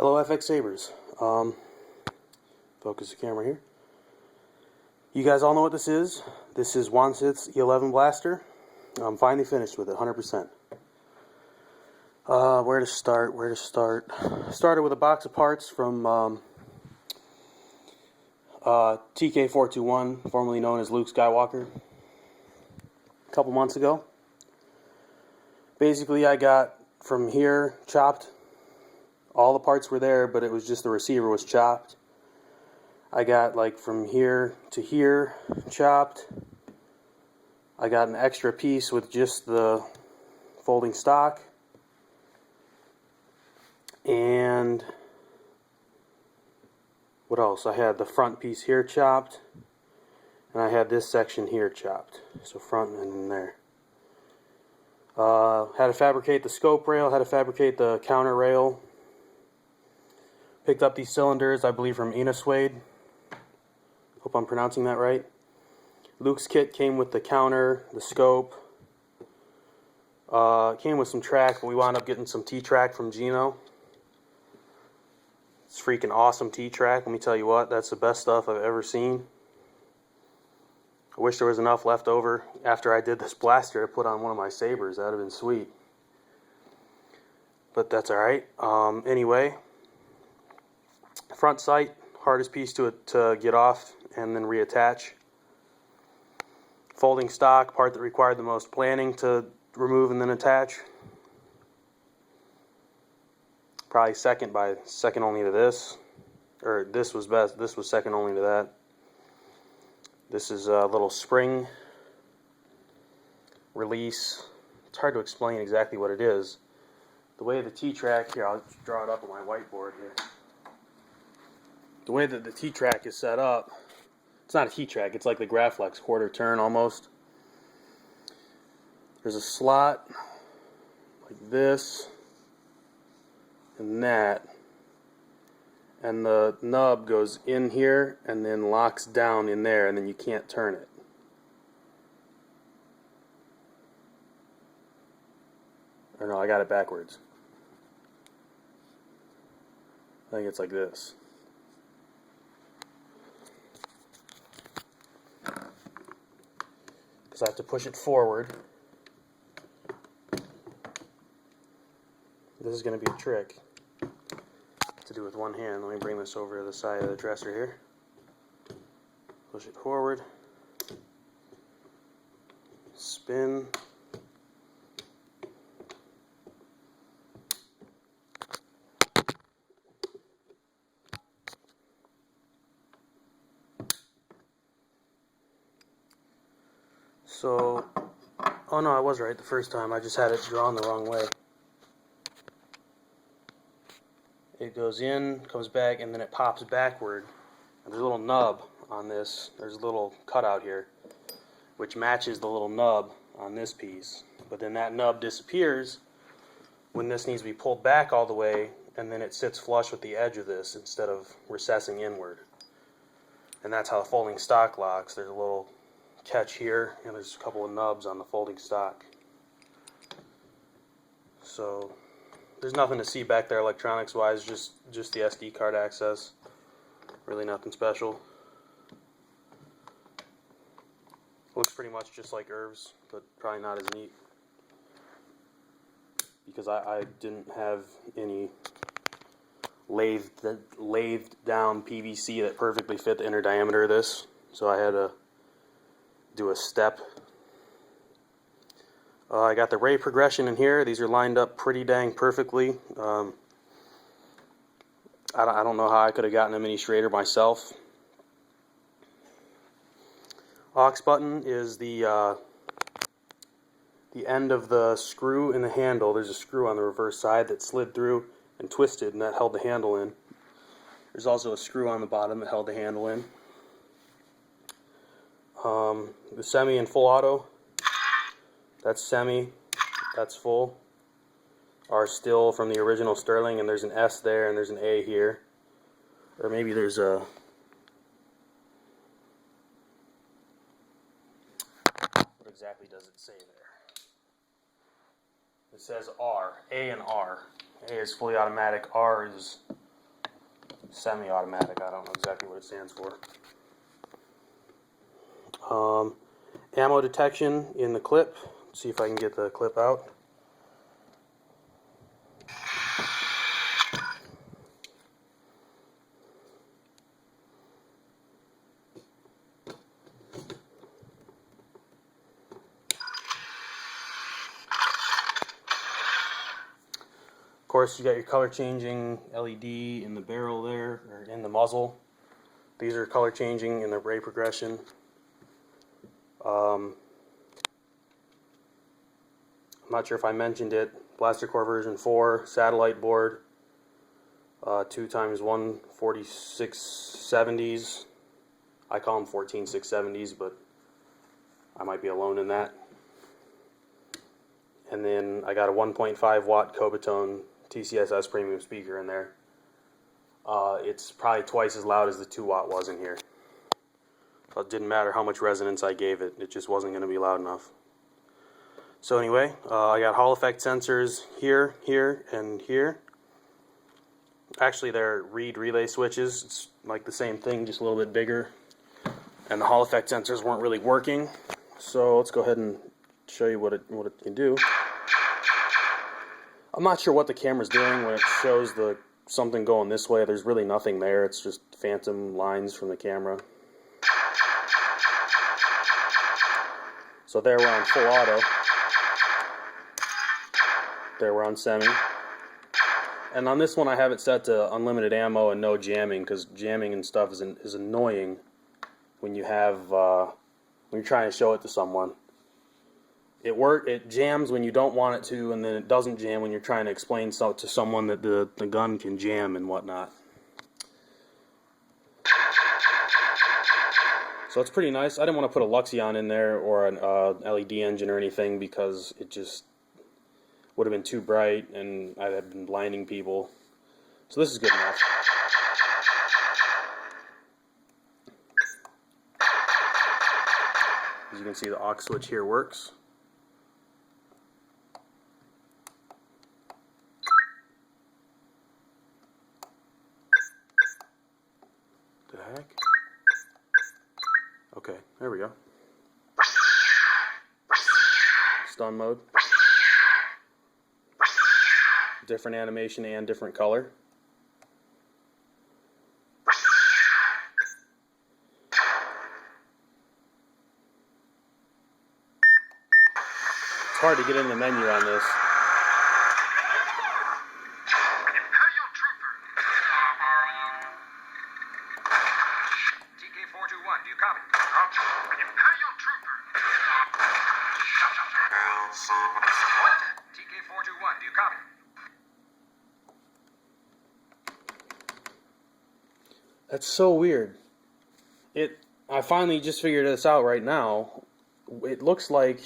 Hello FX Sabers. Focus the camera here. You guys all know what this is. This is Juansith's e-11 blaster. I'm finally finished with it, 100%. Where to start? Started with a box of parts from TK421, formerly known as Luke Skywalker, a couple months ago. Basically, I got from here chopped. All the parts were there, but it was just the receiver was chopped. I got like from here to here chopped. I got an extra piece with just the folding stock. And what else? I had the front piece here chopped. And I had this section here chopped. So front and then there. Had to fabricate the scope rail, had to fabricate the counter rail. Picked up these cylinders, I believe, from e-11. Hope I'm pronouncing that right. Luke's kit came with the counter, the scope. Came with some track, but we wound up getting some T-track from Gino. It's freaking awesome T-track. Let me tell you what, that's the best stuff I've ever seen. I wish there was enough left over after I did this blaster to put on one of my Sabers. That would have been sweet. But that's alright. Anyway. Front sight, hardest piece to get off and then reattach. Folding stock, part that required the most planning to remove and then attach. Probably second only to this. Or this was best, this was second only to that. This is a little spring release. It's hard to explain exactly what it is. The way the T-track, here I'll draw it up on my whiteboard here. The way that the T-track is set up, it's not a T-track, it's like the Graflex quarter turn almost. There's a slot like this and that, and the nub goes in here and then locks down in there, and then you can't turn it. Or no, I got it backwards. I think it's like this. So I have to push it forward. This is going to be a trick to do with one hand. Let me bring this over to the side of the dresser here. Push it forward. Spin. So, oh no, I was right the first time. I just had it drawn the wrong way. It goes in, comes back, and then it pops backward. And there's a little nub on this. There's a little cutout here, which matches the little nub on this piece. But then that nub disappears when this needs to be pulled back all the way, and then it sits flush with the edge of this instead of recessing inward. And that's how the folding stock locks. There's a little catch here, and there's a couple of nubs on the folding stock. So there's nothing to see back there electronics wise, just the SD card access. Really nothing special. Looks pretty much just like Irv's, but probably not as neat, because I didn't have any lathed down PVC that perfectly fit the inner diameter of this, so I had to do a step. I got the ray progression in here. These are lined up pretty dang perfectly. I don't know how I could have gotten them any straighter myself. Aux button is the end of the screw in the handle. There's a screw on the reverse side that slid through and twisted, and that held the handle in. There's also a screw on the bottom that held the handle in. The semi and full auto, that's semi, that's full, are still from the original Sterling, and there's an S there and there's an A here. Or maybe there's a, what exactly does it say there? It says R, A and R. A is fully automatic, R is Semi-automatic, I don't know exactly what it stands for. Ammo detection in the clip. Let's see if I can get the clip out. Of course, you got your color changing LED in the barrel there, or in the muzzle. These are color changing in the ray progression. I'm not sure if I mentioned it. Blaster Core version 4, satellite board, 2x1 4670s. I call them 14670s, but I might be alone in that. And then I got a 1.5 watt Cobitone TCSS premium speaker in there. It's probably twice as loud as the 2 watt was in here. So it didn't matter how much resonance I gave it, it just wasn't going to be loud enough. So anyway, I got Hall effect sensors here, here, and here. Actually, they're reed relay switches. It's like the same thing, just a little bit bigger. And the Hall effect sensors weren't really working. So let's go ahead and show you what it can do. I'm not sure what the camera's doing when it shows something going this way. There's really nothing there. It's just phantom lines from the camera. So there we're on full auto. There we're on semi. And on this one I have it set to unlimited ammo and no jamming, because jamming and stuff is annoying when you have when you're trying to show it to someone. It jams when you don't want it to, and then it doesn't jam when you're trying to explain to someone that the gun can jam and whatnot. So it's pretty nice. I didn't want to put a Luxeon in there or an LED engine or anything, because it just would have been too bright and I'd have been blinding people. So this is good enough. As you can see, the aux switch here works. The heck? Okay, there we go. Stun mode. Different animation and different color. It's hard to get in the menu on this. TK421, do you copy? Imperial Trooper. TK421, do you copy? That's so weird. I finally just figured this out right now. It looks like,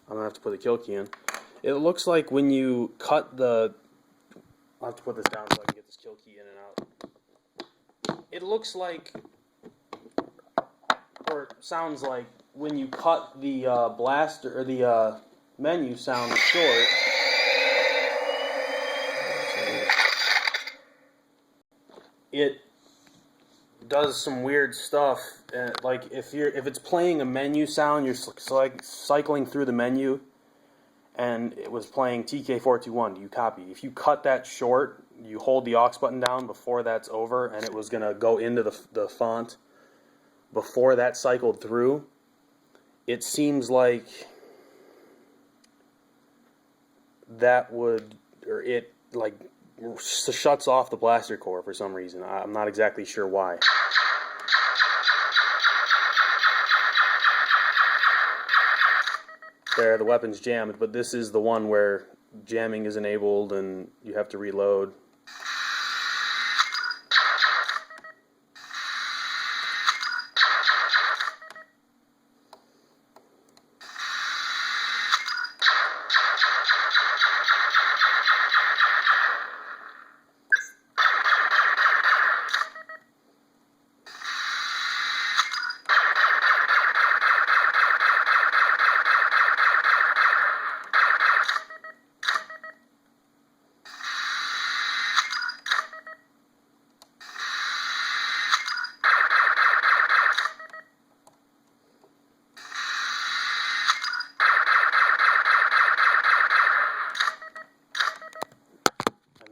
I'm gonna have to put the kill key in. It looks like when you cut the, I'll have to put this down so I can get this kill key in and out. It looks like, or it sounds like, when you cut the blaster, or the menu sound short, it does some weird stuff. Like if it's playing a menu sound, you're like cycling through the menu, and it was playing TK421. Do you copy? If you cut that short, you hold the aux button down before that's over, and it was gonna go into the font before that cycled through. It seems like that would, or it like shuts off the blaster core for some reason. I'm not exactly sure why. There, the weapon's jammed, but this is the one where jamming is enabled and you have to reload.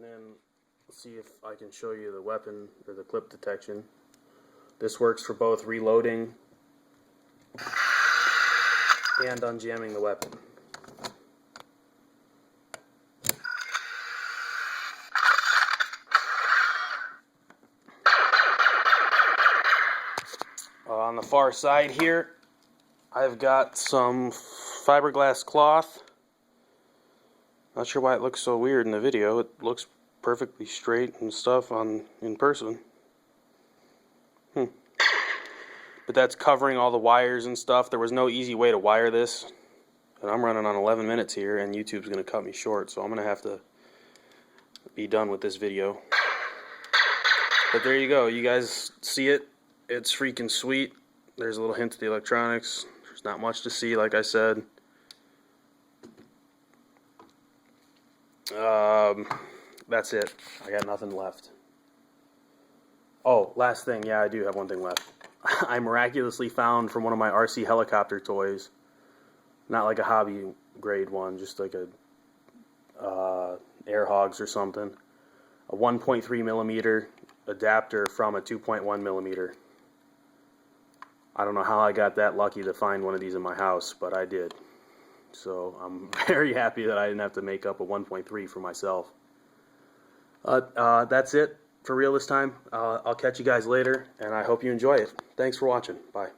And then let's see if I can show you the weapon or the clip detection. This works for both reloading and unjamming the weapon. On the far side here, I've got some fiberglass cloth. Not sure why it looks so weird in the video. It looks perfectly straight and stuff in person. But that's covering all the wires and stuff. There was no easy way to wire this. And I'm running on 11 minutes here, and YouTube's going to cut me short, so I'm going to have to be done with this video. But there you go. You guys see it. It's freaking sweet. There's a little hint of the electronics. There's not much to see, like I said. That's it. I got nothing left. Oh, last thing. Yeah, I do have one thing left. I miraculously found from one of my RC helicopter toys, not like a hobby grade one, just like a Air Hogs or something, a 1.3 millimeter adapter from a 2.1 millimeter. I don't know how I got that lucky to find one of these in my house, but I did. So I'm very happy that I didn't have to make up a 1.3 for myself. That's it for real this time. I'll catch you guys later, and I hope you enjoy it. Thanks for watching. Bye.